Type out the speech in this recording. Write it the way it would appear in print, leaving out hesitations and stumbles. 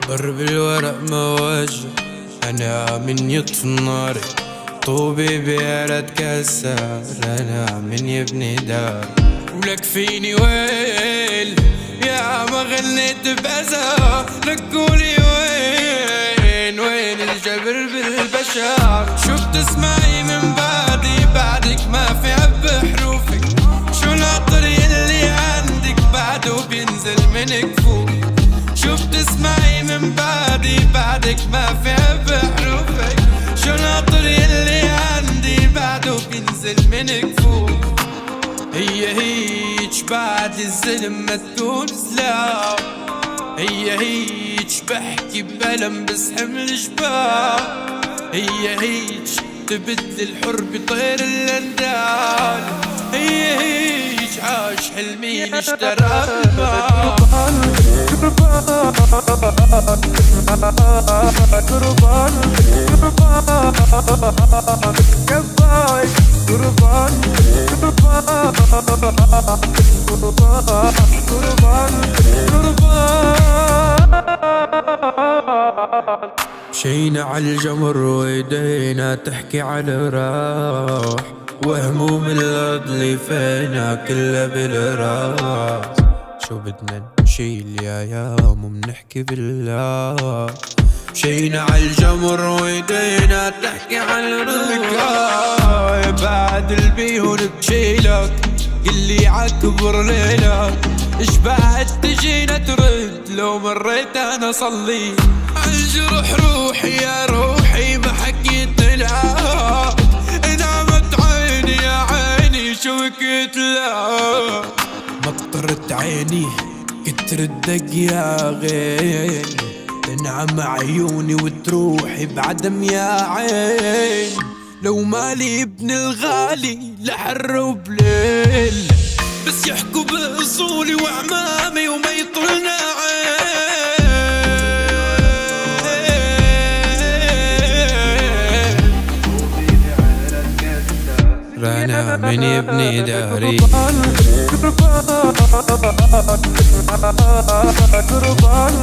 ضرب الورق موجه، أنا من يطفي النار، طوبي بيرة تكسر، أنا من يبني دار. ولك فيني ويل يا ما غنيت بأذى، لك قولي وين الجبر بالبشر؟ شو بتسمعي من بعدك ما في عب حروفك؟ شو العطر يلي عندك بعده بينزل من كفوفك؟ شو بتسمعي من بعدك ما في عب حروفك؟ شو العطر يلي عندي بعده بينزل من كفوفك؟ هي هيج بعد الزلم ما تكون سلاح، هي هيج بحكي بألم بس حمل جبال، هي هيج تبدل الحر بطير الاندال، هي هيج عاش حلمي اشترى مشينا عالجمر وايدينا تحكي على راح، وهموم الارض اللي فينا كلها بالراح. شو بدنا نشيل يا يام ومنحكي بالله، مشينا عالجمر وايدينا تحكي على راح. بعد البيهون بشيلك قلي عكبر ليلك، اش بعد تجينا ترد لو مريت انا صلي عالجرح روحي يا روحي ما حكيت لها، نعمت عيني يا عيني شو بكيت لها، مطرت عيني كتر الدق يا غين، تنعم عيوني وتروحي بعدم يا عين، لو مالي ابن الغالي لحر وبليل، بس يحكوا بأصولي وعمامي وما يطلنا عين. رانا من يبني داري قربان